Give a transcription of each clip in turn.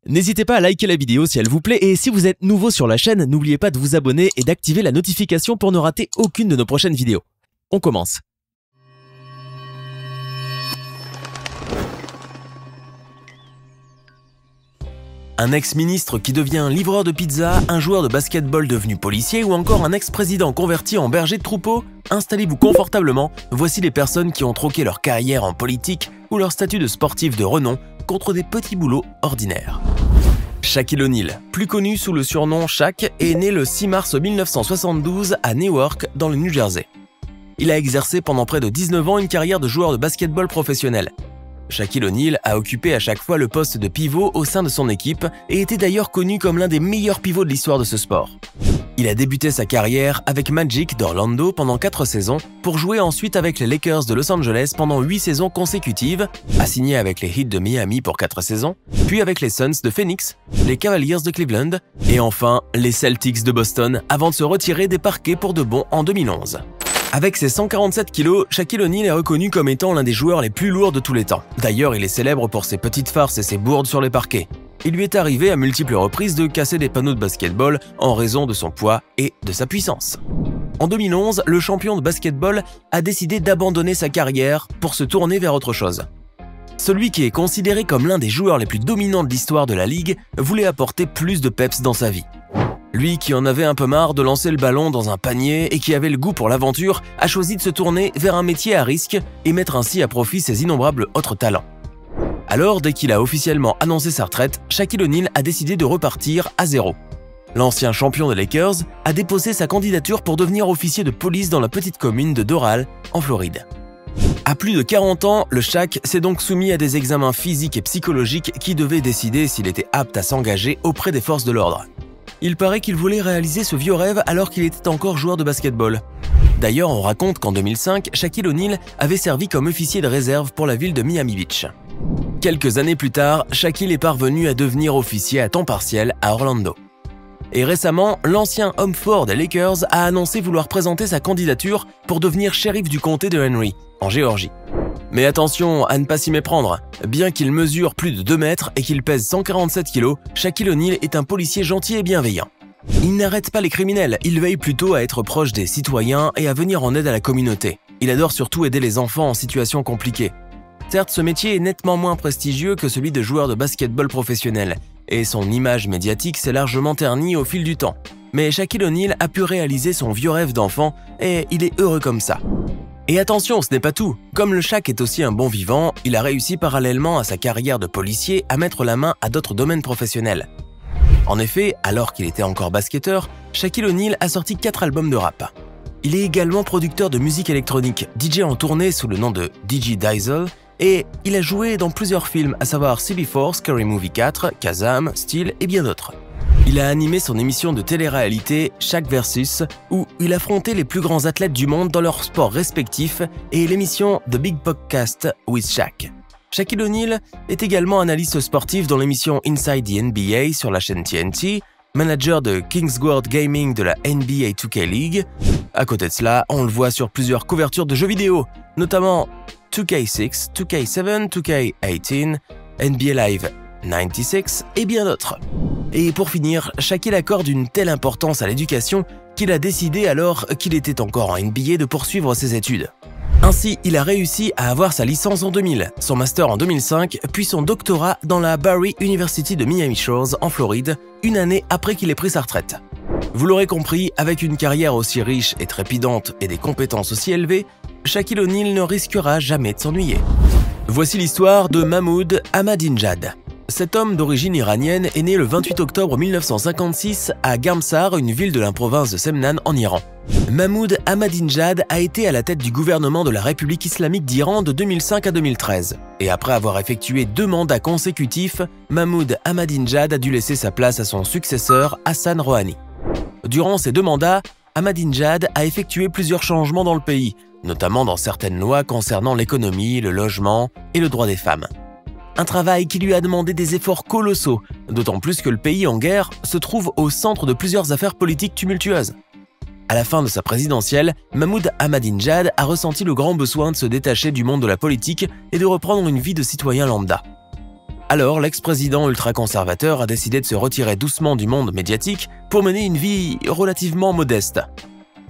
N'hésitez pas à liker la vidéo si elle vous plaît et si vous êtes nouveau sur la chaîne, n'oubliez pas de vous abonner et d'activer la notification pour ne rater aucune de nos prochaines vidéos. On commence. Un ex-ministre qui devient livreur de pizza, un joueur de basketball devenu policier ou encore un ex-président converti en berger de troupeau, installez-vous confortablement, voici les personnes qui ont troqué leur carrière en politique ou leur statut de sportif de renom contre des petits boulots ordinaires. Shaquille O'Neal, plus connu sous le surnom Shaq, est né le 6 mars 1972 à Newark, dans le New Jersey. Il a exercé pendant près de 19 ans une carrière de joueur de basketball professionnel. Shaquille O'Neal a occupé à chaque fois le poste de pivot au sein de son équipe et était d'ailleurs connu comme l'un des meilleurs pivots de l'histoire de ce sport. Il a débuté sa carrière avec Magic d'Orlando pendant 4 saisons pour jouer ensuite avec les Lakers de Los Angeles pendant 8 saisons consécutives, a signé avec les Heat de Miami pour 4 saisons, puis avec les Suns de Phoenix, les Cavaliers de Cleveland et enfin les Celtics de Boston avant de se retirer des parquets pour de bon en 2011. Avec ses 147 kilos, Shaquille O'Neal est reconnu comme étant l'un des joueurs les plus lourds de tous les temps. D'ailleurs, il est célèbre pour ses petites farces et ses bourdes sur les parquets. Il lui est arrivé à multiples reprises de casser des panneaux de basketball en raison de son poids et de sa puissance. En 2011, le champion de basketball a décidé d'abandonner sa carrière pour se tourner vers autre chose. Celui qui est considéré comme l'un des joueurs les plus dominants de l'histoire de la ligue voulait apporter plus de peps dans sa vie. Lui qui en avait un peu marre de lancer le ballon dans un panier et qui avait le goût pour l'aventure, a choisi de se tourner vers un métier à risque et mettre ainsi à profit ses innombrables autres talents. Alors, dès qu'il a officiellement annoncé sa retraite, Shaquille O'Neal a décidé de repartir à zéro. L'ancien champion des Lakers a déposé sa candidature pour devenir officier de police dans la petite commune de Doral, en Floride. À plus de 40 ans, le Shaq s'est donc soumis à des examens physiques et psychologiques qui devaient décider s'il était apte à s'engager auprès des forces de l'ordre. Il paraît qu'il voulait réaliser ce vieux rêve alors qu'il était encore joueur de basketball. D'ailleurs, on raconte qu'en 2005, Shaquille O'Neal avait servi comme officier de réserve pour la ville de Miami Beach. Quelques années plus tard, Shaquille est parvenu à devenir officier à temps partiel à Orlando. Et récemment, l'ancien homme fort des Lakers a annoncé vouloir présenter sa candidature pour devenir shérif du comté de Henry, en Géorgie. Mais attention à ne pas s'y méprendre, bien qu'il mesure plus de 2 mètres et qu'il pèse 147 kg, Shaquille O'Neal est un policier gentil et bienveillant. Il n'arrête pas les criminels, il veille plutôt à être proche des citoyens et à venir en aide à la communauté. Il adore surtout aider les enfants en situation compliquée. Certes, ce métier est nettement moins prestigieux que celui de joueur de basketball professionnel, et son image médiatique s'est largement ternie au fil du temps. Mais Shaquille O'Neal a pu réaliser son vieux rêve d'enfant et il est heureux comme ça. Et attention, ce n'est pas tout. Comme le Shaq est aussi un bon vivant, il a réussi parallèlement à sa carrière de policier à mettre la main à d'autres domaines professionnels. En effet, alors qu'il était encore basketteur, Shaquille O'Neal a sorti 4 albums de rap. Il est également producteur de musique électronique, DJ en tournée sous le nom de DJ Diesel, et il a joué dans plusieurs films, à savoir CB4, Scary Movie 4, Kazam, Steel et bien d'autres. Il a animé son émission de télé-réalité Shaq vs, où il affrontait les plus grands athlètes du monde dans leurs sports respectifs et l'émission The Big Podcast with Shaq. Shaquille O'Neal est également analyste sportif dans l'émission Inside the NBA sur la chaîne TNT, manager de Kingsguard Gaming de la NBA 2K League. À côté de cela, on le voit sur plusieurs couvertures de jeux vidéo, notamment 2K6, 2K7, 2K18, NBA Live 96 et bien d'autres. Et pour finir, Shaquille accorde une telle importance à l'éducation qu'il a décidé alors qu'il était encore en NBA de poursuivre ses études. Ainsi, il a réussi à avoir sa licence en 2000, son master en 2005, puis son doctorat dans la Barry University de Miami Shores en Floride, une année après qu'il ait pris sa retraite. Vous l'aurez compris, avec une carrière aussi riche et trépidante et des compétences aussi élevées, Shaquille O'Neal ne risquera jamais de s'ennuyer. Voici l'histoire de Mahmoud Ahmadinejad. Cet homme d'origine iranienne est né le 28 octobre 1956 à Gamsar, une ville de la province de Semnan en Iran. Mahmoud Ahmadinejad a été à la tête du gouvernement de la République islamique d'Iran de 2005 à 2013. Et après avoir effectué 2 mandats consécutifs, Mahmoud Ahmadinejad a dû laisser sa place à son successeur Hassan Rouhani. Durant ces 2 mandats, Ahmadinejad a effectué plusieurs changements dans le pays, notamment dans certaines lois concernant l'économie, le logement et le droit des femmes. Un travail qui lui a demandé des efforts colossaux, d'autant plus que le pays en guerre se trouve au centre de plusieurs affaires politiques tumultueuses. À la fin de sa présidentielle, Mahmoud Ahmadinejad a ressenti le grand besoin de se détacher du monde de la politique et de reprendre une vie de citoyen lambda. Alors l'ex-président ultra-conservateur a décidé de se retirer doucement du monde médiatique pour mener une vie relativement modeste,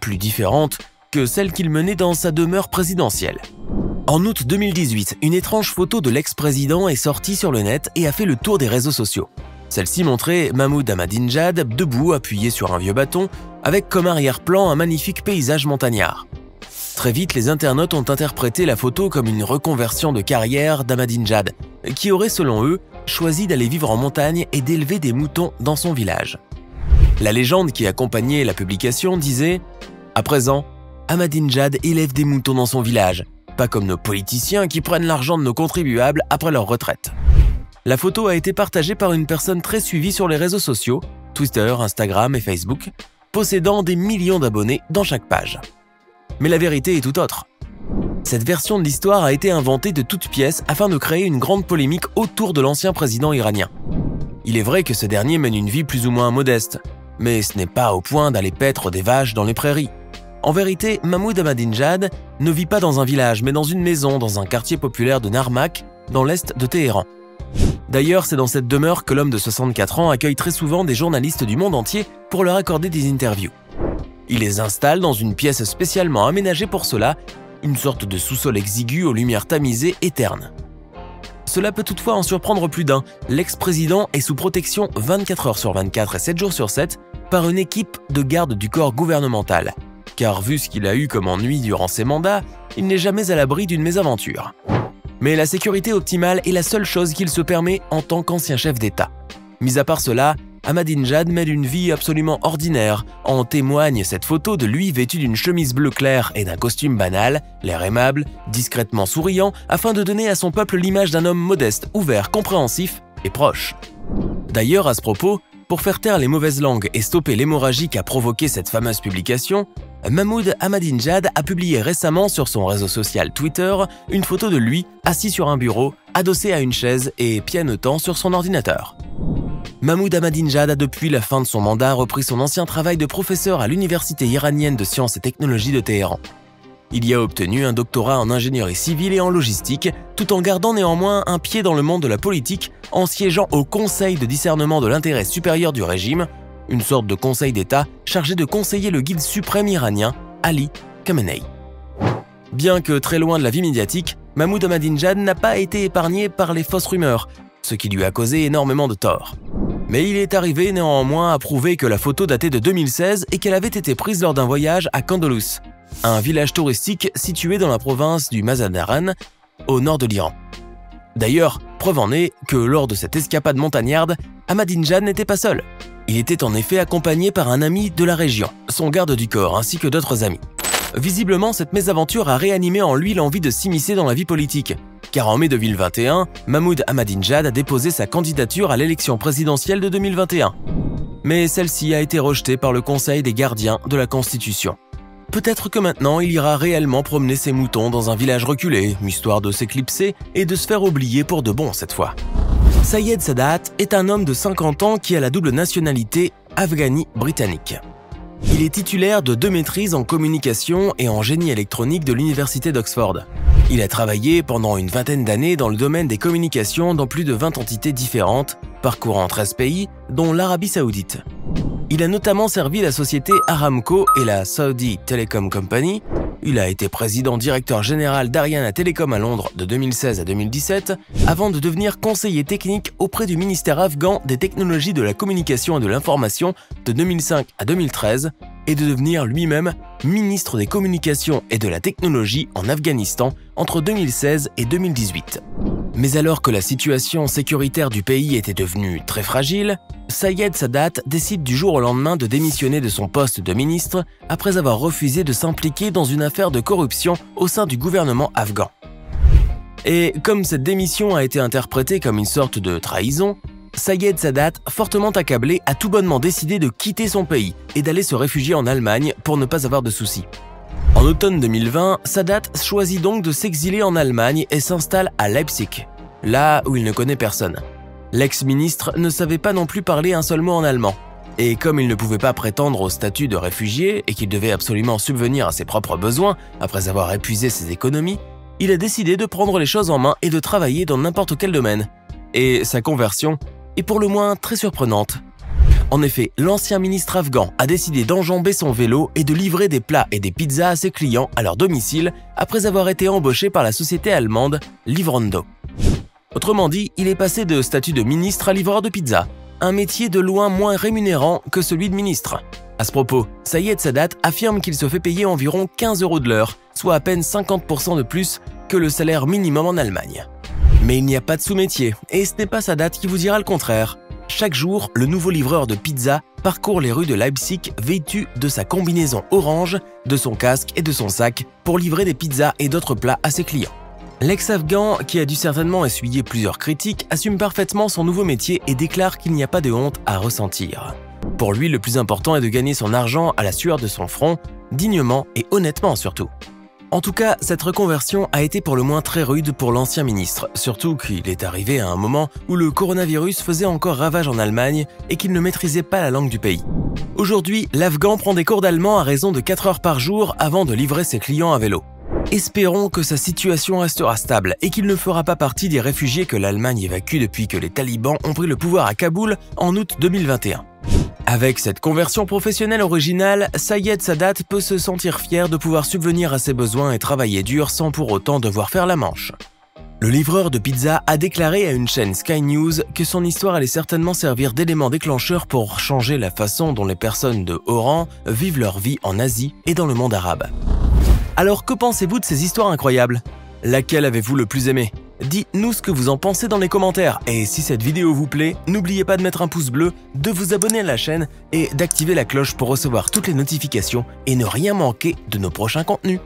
plus différente que celle qu'il menait dans sa demeure présidentielle. En août 2018, une étrange photo de l'ex-président est sortie sur le net et a fait le tour des réseaux sociaux. Celle-ci montrait Mahmoud Ahmadinejad debout appuyé sur un vieux bâton avec comme arrière-plan un magnifique paysage montagnard. Très vite, les internautes ont interprété la photo comme une reconversion de carrière d'Ahmadinejad, qui aurait, selon eux, choisi d'aller vivre en montagne et d'élever des moutons dans son village. La légende qui accompagnait la publication disait « À présent, Ahmadinejad élève des moutons dans son village, pas comme nos politiciens qui prennent l'argent de nos contribuables après leur retraite. » La photo a été partagée par une personne très suivie sur les réseaux sociaux, Twitter, Instagram et Facebook, possédant des millions d'abonnés dans chaque page. Mais la vérité est tout autre. Cette version de l'histoire a été inventée de toutes pièces afin de créer une grande polémique autour de l'ancien président iranien. Il est vrai que ce dernier mène une vie plus ou moins modeste, mais ce n'est pas au point d'aller paître des vaches dans les prairies. En vérité, Mahmoud Ahmadinejad ne vit pas dans un village, mais dans une maison dans un quartier populaire de Narmak, dans l'est de Téhéran. D'ailleurs, c'est dans cette demeure que l'homme de 64 ans accueille très souvent des journalistes du monde entier pour leur accorder des interviews. Il les installe dans une pièce spécialement aménagée pour cela, une sorte de sous-sol exigu aux lumières tamisées et ternes. Cela peut toutefois en surprendre plus d'un, l'ex-président est sous protection 24 heures sur 24 et 7 jours sur 7 par une équipe de garde du corps gouvernemental. Car vu ce qu'il a eu comme ennui durant ses mandats, il n'est jamais à l'abri d'une mésaventure. Mais la sécurité optimale est la seule chose qu'il se permet en tant qu'ancien chef d'État. Mis à part cela, Ahmadinejad mène une vie absolument ordinaire. En témoigne cette photo de lui vêtu d'une chemise bleu clair et d'un costume banal, l'air aimable, discrètement souriant, afin de donner à son peuple l'image d'un homme modeste, ouvert, compréhensif et proche. D'ailleurs, à ce propos, pour faire taire les mauvaises langues et stopper l'hémorragie qu'a provoqué cette fameuse publication, Mahmoud Ahmadinejad a publié récemment sur son réseau social Twitter une photo de lui assis sur un bureau, adossé à une chaise et pianotant sur son ordinateur. Mahmoud Ahmadinejad a depuis la fin de son mandat repris son ancien travail de professeur à l'Université iranienne de sciences et technologies de Téhéran. Il y a obtenu un doctorat en ingénierie civile et en logistique, tout en gardant néanmoins un pied dans le monde de la politique en siégeant au Conseil de discernement de l'intérêt supérieur du régime, une sorte de conseil d'État chargé de conseiller le guide suprême iranien, Ali Khamenei. Bien que très loin de la vie médiatique, Mahmoud Ahmadinejad n'a pas été épargné par les fausses rumeurs, ce qui lui a causé énormément de tort. Mais il est arrivé néanmoins à prouver que la photo datait de 2016 et qu'elle avait été prise lors d'un voyage à Kandalous, un village touristique situé dans la province du Mazandaran, au nord de l'Iran. D'ailleurs, preuve en est que lors de cette escapade montagnarde, Ahmadinejad n'était pas seul. Il était en effet accompagné par un ami de la région, son garde du corps ainsi que d'autres amis. Visiblement, cette mésaventure a réanimé en lui l'envie de s'immiscer dans la vie politique, car en mai 2021, Mahmoud Ahmadinejad a déposé sa candidature à l'élection présidentielle de 2021. Mais celle-ci a été rejetée par le Conseil des gardiens de la Constitution. Peut-être que maintenant, il ira réellement promener ses moutons dans un village reculé, histoire de s'éclipser et de se faire oublier pour de bon cette fois. Sayed Sadat est un homme de 50 ans qui a la double nationalité afghanie-britannique. Il est titulaire de 2 maîtrises en communication et en génie électronique de l'université d'Oxford. Il a travaillé pendant une vingtaine d'années dans le domaine des communications dans plus de 20 entités différentes, parcourant 13 pays, dont l'Arabie Saoudite. Il a notamment servi la société Aramco et la Saudi Telecom Company. Il a été président directeur général d'Ariana Telecom à Londres de 2016 à 2017, avant de devenir conseiller technique auprès du ministère afghan des technologies de la communication et de l'information de 2005 à 2013 et de devenir lui-même ministre des communications et de la technologie en Afghanistan entre 2016 et 2018. Mais alors que la situation sécuritaire du pays était devenue très fragile, Sayed Sadat décide du jour au lendemain de démissionner de son poste de ministre après avoir refusé de s'impliquer dans une affaire de corruption au sein du gouvernement afghan. Et comme cette démission a été interprétée comme une sorte de trahison, Sayed Sadat, fortement accablé, a tout bonnement décidé de quitter son pays et d'aller se réfugier en Allemagne pour ne pas avoir de soucis. En automne 2020, Sadat choisit donc de s'exiler en Allemagne et s'installe à Leipzig, là où il ne connaît personne. L'ex-ministre ne savait pas non plus parler un seul mot en allemand. Et comme il ne pouvait pas prétendre au statut de réfugié et qu'il devait absolument subvenir à ses propres besoins après avoir épuisé ses économies, il a décidé de prendre les choses en main et de travailler dans n'importe quel domaine. Et sa conversion est pour le moins très surprenante. En effet, l'ancien ministre afghan a décidé d'enjamber son vélo et de livrer des plats et des pizzas à ses clients à leur domicile après avoir été embauché par la société allemande Lieferando. Autrement dit, il est passé de statut de ministre à livreur de pizza, un métier de loin moins rémunérant que celui de ministre. À ce propos, Sayed Sadat affirme qu'il se fait payer environ 15 € de l'heure, soit à peine 50% de plus que le salaire minimum en Allemagne. Mais il n'y a pas de sous-métier, et ce n'est pas Sadat qui vous dira le contraire. Chaque jour, le nouveau livreur de pizza parcourt les rues de Leipzig vêtu de sa combinaison orange, de son casque et de son sac pour livrer des pizzas et d'autres plats à ses clients. L'ex-Afghan, qui a dû certainement essuyer plusieurs critiques, assume parfaitement son nouveau métier et déclare qu'il n'y a pas de honte à ressentir. Pour lui, le plus important est de gagner son argent à la sueur de son front, dignement et honnêtement surtout. En tout cas, cette reconversion a été pour le moins très rude pour l'ancien ministre, surtout qu'il est arrivé à un moment où le coronavirus faisait encore ravage en Allemagne et qu'il ne maîtrisait pas la langue du pays. Aujourd'hui, l'Afghan prend des cours d'allemand à raison de 4 heures par jour avant de livrer ses clients à vélo. Espérons que sa situation restera stable et qu'il ne fera pas partie des réfugiés que l'Allemagne évacue depuis que les talibans ont pris le pouvoir à Kaboul en août 2021. Avec cette conversion professionnelle originale, Sayed Sadat peut se sentir fier de pouvoir subvenir à ses besoins et travailler dur sans pour autant devoir faire la manche. Le livreur de pizza a déclaré à une chaîne Sky News que son histoire allait certainement servir d'élément déclencheur pour changer la façon dont les personnes de haut rang vivent leur vie en Asie et dans le monde arabe. Alors que pensez-vous de ces histoires incroyables? Laquelle avez-vous le plus aimé? Dites-nous ce que vous en pensez dans les commentaires. Et si cette vidéo vous plaît, n'oubliez pas de mettre un pouce bleu, de vous abonner à la chaîne et d'activer la cloche pour recevoir toutes les notifications et ne rien manquer de nos prochains contenus.